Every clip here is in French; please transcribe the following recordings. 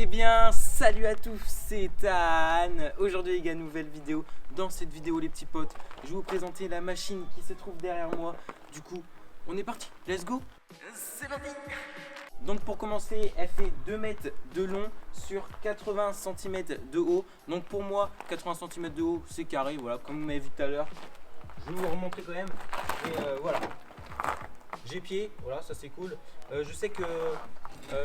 Eh bien, salut à tous, c'est Anne. Aujourd'hui, les gars, nouvelle vidéo. Dans cette vidéo, les petits potes, je vais vous présenter la machine qui se trouve derrière moi. Du coup, on est parti, let's go. C'est parti. Donc pour commencer, elle fait 2 mètres de long sur 80 cm de haut. Donc pour moi, 80 cm de haut, c'est carré, voilà, comme vous m'avez vu tout à l'heure. Je vais vous remontrer quand même. Et voilà. J'ai pied, voilà, ça c'est cool. Je sais que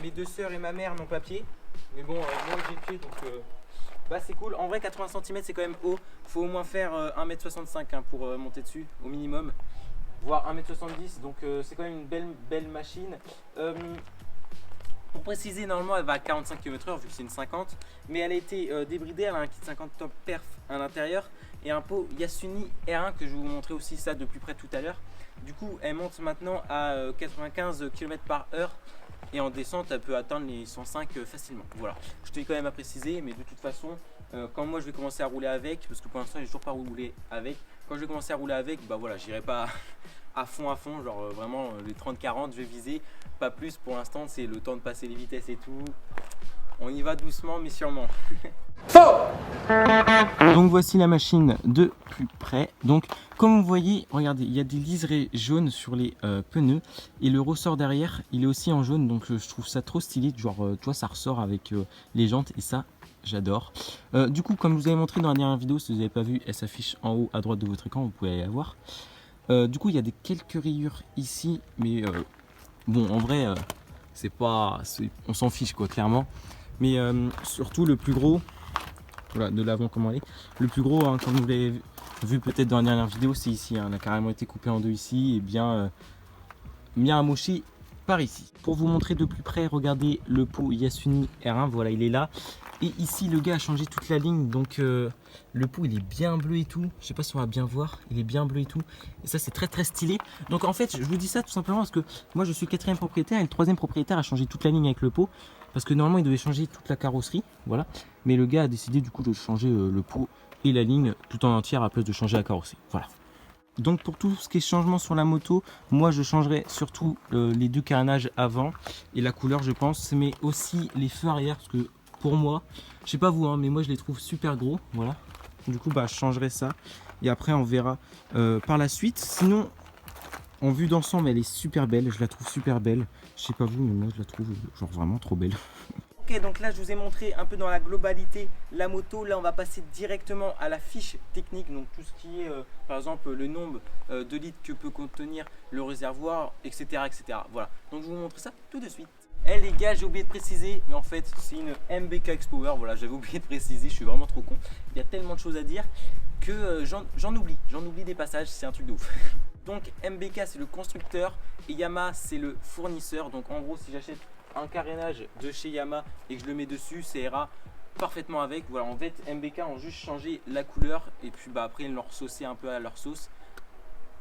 mes deux sœurs et ma mère n'ont pas pied. Mais bon, moi j'ai pied, donc bah, c'est cool. En vrai, 80 cm c'est quand même haut. Faut au moins faire 1m65 hein, pour monter dessus, au minimum. Voire 1m70, donc c'est quand même une belle machine. Pour préciser, normalement elle va à 45 km/h vu que c'est une 50, mais elle a été débridée, elle a un kit 50 top perf à l'intérieur et un pot Yasuni R1 que je vais vous montrer aussi ça de plus près tout à l'heure. Du coup elle monte maintenant à 95 km/h et en descente elle peut atteindre les 105 facilement. Voilà, je tenais quand même à préciser, mais de toute façon quand moi je vais commencer à rouler avec, parce que pour l'instant j'ai toujours pas roulé avec, quand je vais commencer à rouler avec, bah voilà, j'irai pas à fond, genre vraiment les 30-40 je vais viser, pas plus pour l'instant, c'est le temps de passer les vitesses et tout. On y va doucement mais sûrement. Faux. Donc voici la machine de plus près. Donc comme vous voyez, regardez, il y a des liserés jaunes sur les pneus et le ressort derrière il est aussi en jaune, donc je trouve ça trop stylé, genre tu vois ça ressort avec les jantes et ça j'adore. Du coup comme je vous avais montré dans la dernière vidéo, si vous n'avez pas vu, elle s'affiche en haut à droite de votre écran, vous pouvez aller la voir. Du coup il y a quelques rayures ici, mais bon en vrai c'est pas, on s'en fiche quoi clairement. Mais surtout le plus gros, voilà de l'avant comment elle est, le plus gros hein, comme vous l'avez vu peut-être dans la dernière vidéo, c'est ici, hein, elle a carrément été coupée en deux ici et bien amoché par ici. Pour vous montrer de plus près, regardez le pot Yasuni R1, voilà il est là. Et ici le gars a changé toute la ligne, donc le pot il est bien bleu et tout, je sais pas si on va bien voir, il est bien bleu et tout, et ça c'est très stylé. Donc en fait je vous dis ça tout simplement parce que moi je suis le 4e propriétaire et le 3e propriétaire a changé toute la ligne avec le pot, parce que normalement il devait changer toute la carrosserie, voilà, mais le gars a décidé du coup de changer le pot et la ligne tout en entière à place de changer la carrosserie, voilà. Donc pour tout ce qui est changement sur la moto, moi je changerai surtout les deux carénages avant et la couleur je pense, mais aussi les feux arrière parce que pour moi, je sais pas vous hein, mais moi je les trouve super gros, voilà. Du coup bah je changerai ça et après on verra par la suite. Sinon en vue d'ensemble elle est super belle, je la trouve super belle. Je sais pas vous mais moi je la trouve genre vraiment trop belle. Ok, donc là je vous ai montré un peu dans la globalité la moto. Là on va passer directement à la fiche technique, donc tout ce qui est par exemple le nombre de litres que peut contenir le réservoir, etc. Voilà, donc je vous montre ça tout de suite. Eh les gars, j'ai oublié de préciser, mais en fait c'est une MBK X-Power, voilà j'avais oublié de préciser, je suis vraiment trop con. Il y a tellement de choses à dire que j'en oublie des passages, c'est un truc de ouf. Donc MBK c'est le constructeur et Yamaha c'est le fournisseur, donc en gros si j'achète un carénage de chez Yamaha et que je le mets dessus, ça ira parfaitement avec. Voilà, en fait MBK ont juste changé la couleur et puis bah après ils l'ont saucé un peu à leur sauce.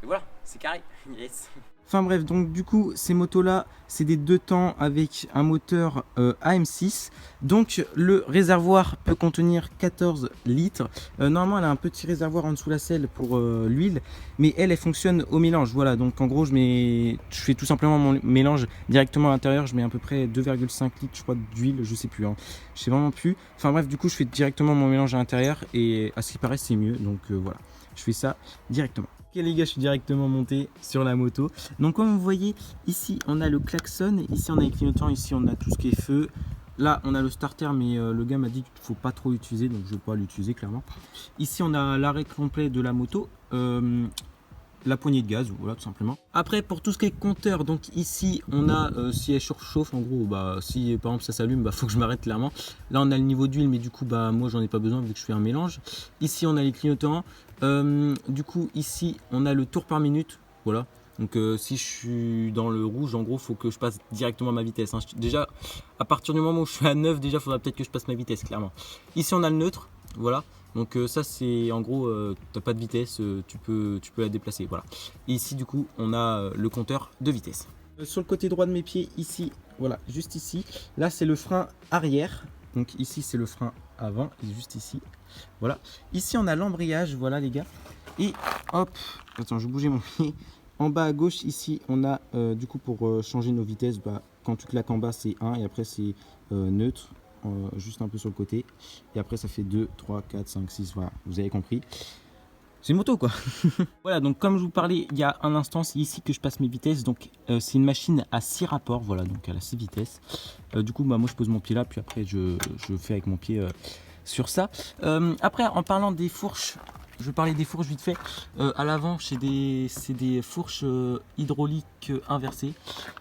Et voilà, c'est carré. Yes. Enfin bref, donc du coup ces motos là c'est des 2 temps avec un moteur AM6, donc le réservoir peut contenir 14 litres. Normalement elle a un petit réservoir en dessous la selle pour l'huile, mais elle fonctionne au mélange. Voilà, donc en gros je fais tout simplement mon mélange directement à l'intérieur, je mets à peu près 2,5 litres je crois d'huile, je sais plus hein. Je sais vraiment plus, enfin bref du coup je fais directement mon mélange à l'intérieur et à ce qui paraît c'est mieux, donc voilà, je fais ça directement. Ok les gars, je suis directement monté sur la moto. Donc comme vous voyez, ici on a le klaxon, ici on a les clignotants, ici on a tout ce qui est feu. Là on a le starter, mais le gars m'a dit qu'il ne faut pas trop l'utiliser, donc je ne vais pas l'utiliser clairement. Ici on a l'arrêt complet de la moto, la poignée de gaz, voilà tout simplement. Après pour tout ce qui est compteur, donc ici on a si elle surchauffe en gros, bah si par exemple ça s'allume, bah faut que je m'arrête clairement. Là on a le niveau d'huile, mais du coup bah moi j'en ai pas besoin vu que je fais un mélange. Ici on a les clignotants. Du coup ici on a le tour par minute, voilà, donc si je suis dans le rouge en gros faut que je passe directement ma vitesse hein. Déjà à partir du moment où je suis à 9, déjà faudra peut-être que je passe ma vitesse clairement. Ici on a le neutre, voilà, donc ça c'est en gros t'as pas de vitesse, tu peux la déplacer, voilà. Et ici du coup on a le compteur de vitesse. Sur le côté droit de mes pieds ici, voilà, juste ici, là c'est le frein arrière, donc ici c'est le frein avant et juste ici, voilà. Ici on a l'embrayage, voilà les gars, et hop, attends je vais bouger mon pied. En bas à gauche ici on a du coup pour changer nos vitesses, bah, quand tu claques en bas c'est 1 et après c'est neutre, juste un peu sur le côté. Et après ça fait 2, 3, 4, 5, 6, voilà, vous avez compris. C'est une moto quoi. Voilà, donc comme je vous parlais il y a un instant, c'est ici que je passe mes vitesses. Donc c'est une machine à 6 rapports, voilà, donc elle a 6 vitesses. Du coup bah, moi je pose mon pied là, puis après je fais avec mon pied sur ça. Après en parlant des fourches, je vais parler des fourches vite fait. À l'avant c'est des fourches hydrauliques inversées.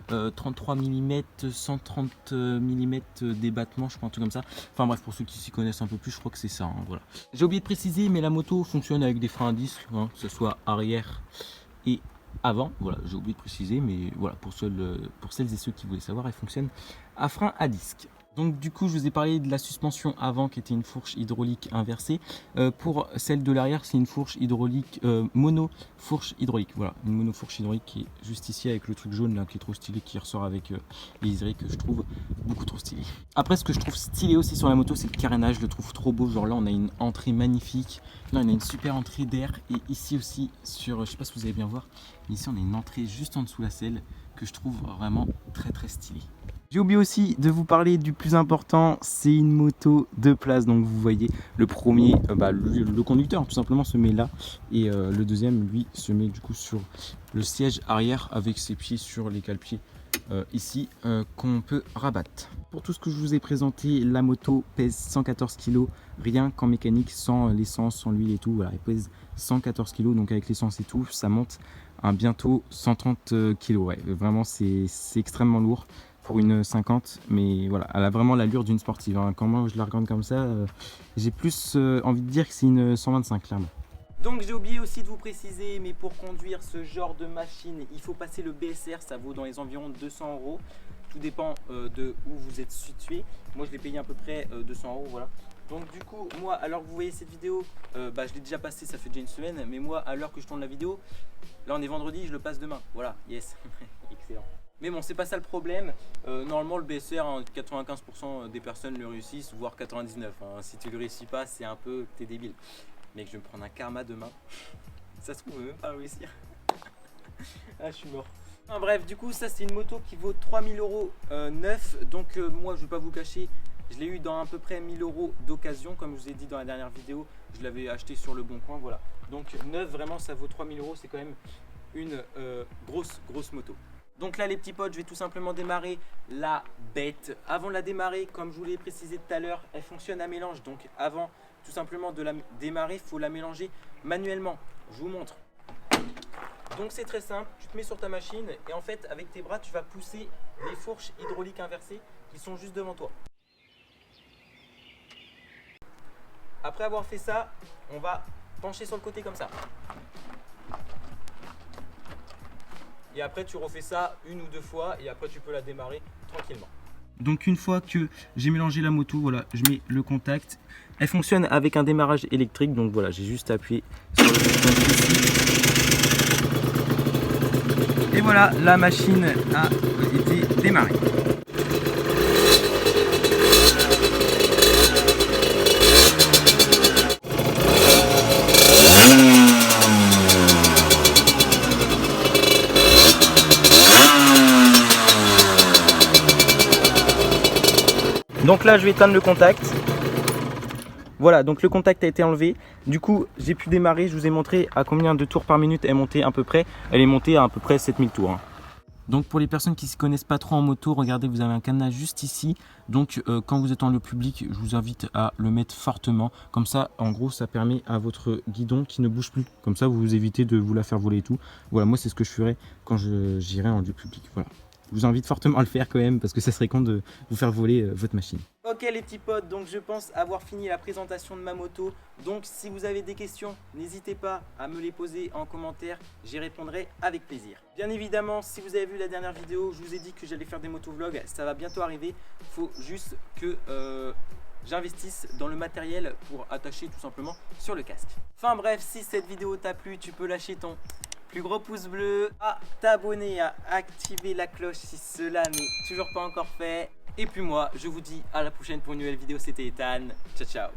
33 mm, 130 mm d'ébattement, je crois, un truc comme ça. Enfin bref, pour ceux qui s'y connaissent un peu plus, je crois que c'est ça, hein, voilà. J'ai oublié de préciser, mais la moto fonctionne avec des freins à disque, hein, que ce soit arrière et avant. Voilà, j'ai oublié de préciser, mais voilà, pour celles et ceux qui voulaient savoir, elle fonctionne à frein à disque. Donc du coup je vous ai parlé de la suspension avant qui était une fourche hydraulique inversée. Pour celle de l'arrière c'est une fourche hydraulique mono fourche hydraulique. Voilà, une mono fourche hydraulique qui est juste ici avec le truc jaune là qui est trop stylé, qui ressort avec les liserés que je trouve beaucoup trop stylé. Après ce que je trouve stylé aussi sur la moto c'est le carénage, je le trouve trop beau. Genre là on a une entrée magnifique, là on a une super entrée d'air et ici aussi sur, je sais pas si vous allez bien voir, mais ici on a une entrée juste en dessous la selle que je trouve vraiment très stylé. J'ai oublié aussi de vous parler du plus important, c'est une moto de place. Donc vous voyez le premier, le conducteur tout simplement se met là et le deuxième lui se met du coup sur le siège arrière avec ses pieds sur les cale-pieds ici qu'on peut rabattre. Pour tout ce que je vous ai présenté, la moto pèse 114 kg, rien qu'en mécanique, sans l'essence, sans l'huile et tout. Voilà, elle pèse 114 kg, donc avec l'essence et tout, ça monte à bientôt 130 kg. Ouais, vraiment c'est extrêmement lourd pour une 50, mais voilà, elle a vraiment l'allure d'une sportive, hein. Quand moi je la regarde comme ça, j'ai plus envie de dire que c'est une 125 clairement. Donc j'ai oublié aussi de vous préciser, mais pour conduire ce genre de machine, il faut passer le BSR, ça vaut dans les environs 200 €. Tout dépend de où vous êtes situé. Moi je l'ai payé à peu près 200 €, voilà. Donc du coup, moi, alors que vous voyez cette vidéo, je l'ai déjà passé, ça fait déjà une semaine, mais moi, à l'heure que je tourne la vidéo, là on est vendredi, je le passe demain. Voilà, yes, excellent. Mais bon, c'est pas ça le problème. Normalement, le BSR, hein, 95% des personnes le réussissent, voire 99%. Hein. Si tu le réussis pas, c'est un peu que t'es débile. Mec, je vais me prendre un karma demain. Ça se trouve, même pas réussir. Ah, je suis mort. Enfin, bref, du coup, ça c'est une moto qui vaut 3000 € neuf. Donc moi, je vais pas vous cacher, je l'ai eu dans à peu près 1000 € d'occasion. Comme je vous ai dit dans la dernière vidéo, je l'avais acheté sur le bon coin. Voilà. Donc neuf, vraiment, ça vaut 3000 €. C'est quand même une grosse moto. Donc là les petits potes, je vais tout simplement démarrer la bête. Avant de la démarrer, comme je vous l'ai précisé tout à l'heure, elle fonctionne à mélange. Donc avant tout simplement de la démarrer, il faut la mélanger manuellement. Je vous montre. Donc c'est très simple, tu te mets sur ta machine et en fait avec tes bras tu vas pousser les fourches hydrauliques inversées qui sont juste devant toi. Après avoir fait ça, on va pencher sur le côté comme ça. Et après tu refais ça une ou deux fois et après tu peux la démarrer tranquillement. Donc une fois que j'ai mélangé la moto, voilà, je mets le contact. Elle fonctionne avec un démarrage électrique, donc voilà, j'ai juste appuyé sur le bouton ici. Et voilà, la machine a été démarrée. Donc là je vais éteindre le contact. Voilà, donc le contact a été enlevé. Du coup j'ai pu démarrer, je vous ai montré à combien de tours par minute elle est montée à peu près. Elle est montée à peu près 7000 tours. Hein. Donc pour les personnes qui ne se connaissent pas trop en moto, regardez, vous avez un cadenas juste ici. Donc quand vous êtes en lieu public, je vous invite à le mettre fortement. Comme ça, en gros, ça permet à votre guidon qui ne bouge plus. Comme ça, vous évitez de vous la faire voler et tout. Voilà, moi c'est ce que je ferai quand j'irai en lieu public. Voilà. Je vous invite fortement à le faire quand même parce que ça serait con de vous faire voler votre machine. Ok les petits potes, donc je pense avoir fini la présentation de ma moto. Donc si vous avez des questions, n'hésitez pas à me les poser en commentaire, j'y répondrai avec plaisir. Bien évidemment, si vous avez vu la dernière vidéo, je vous ai dit que j'allais faire des motovlogs, ça va bientôt arriver. Il faut juste que j'investisse dans le matériel pour attacher tout simplement sur le casque. Enfin bref, si cette vidéo t'a plu, tu peux lâcher ton plus gros pouce bleu, à t'abonner, à activer la cloche si cela n'est toujours pas encore fait. Et puis moi, je vous dis à la prochaine pour une nouvelle vidéo. C'était Ethan. Ciao, ciao.